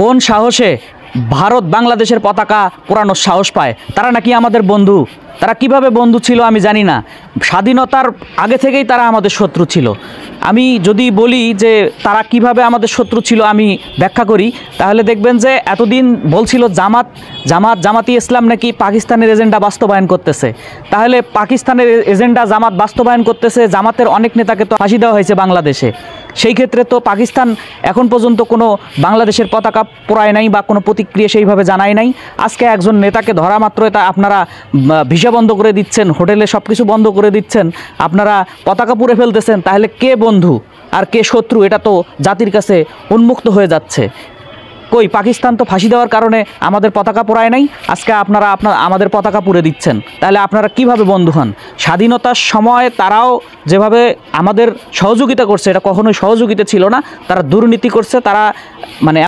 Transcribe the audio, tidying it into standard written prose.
কোন সাহসে ভারত বাংলাদেশের পতাকা পোড়ানোর সাহস পায়? তারা নাকি আমাদের বন্ধু। তারা কিভাবে বন্ধু ছিল আমি জানি না। স্বাধীনতার আগে থেকেই তারা আমাদের শত্রু ছিল। আমি যদি বলি যে তারা কিভাবে আমাদের শত্রু ছিল আমি ব্যাখ্যা করি, তাহলে দেখবেন যে এতদিন বলছিল জামাতি ইসলাম নাকি পাকিস্তানের এজেন্ডা বাস্তবায়ন করতেছে। তাহলে পাকিস্তানের এজেন্ডা জামাত বাস্তবায়ন করতেছে, জামাতের অনেক নেতাকে তো ফাঁসি দেওয়া হয়েছে বাংলাদেশে। সেই ক্ষেত্রে তো পাকিস্তান এখন পর্যন্ত কোনো বাংলাদেশের পতাকা পোড়ায় নাই বা কোনো প্রতিক্রিয়া সেইভাবে জানায় নাই। আজকে একজন নেতাকে ধরা মাত্রই তা আপনারা ভিসা বন্ধ করে দিচ্ছেন, হোটেলে সব কিছু বন্ধ করে দিচ্ছেন, আপনারা পতাকা পুড়ে ফেলতেছেন। তাহলে কে বন্ধু আর কে শত্রু এটা তো জাতির কাছে উন্মুক্ত হয়ে যাচ্ছে। কই পাকিস্তান তো ফাঁসি দেওয়ার কারণে আমাদের পতাকা পোড়ায় নাই, আজকে আপনারা আমাদের পতাকা পুড়ে দিচ্ছেন। তাহলে আপনারা কিভাবে বন্ধু হন? স্বাধীনতার সময় তারাও যেভাবে আমাদের সহযোগিতা করছে এটা কখনোই সহযোগিতা ছিল না, তারা দুর্নীতি করছে, তারা মানে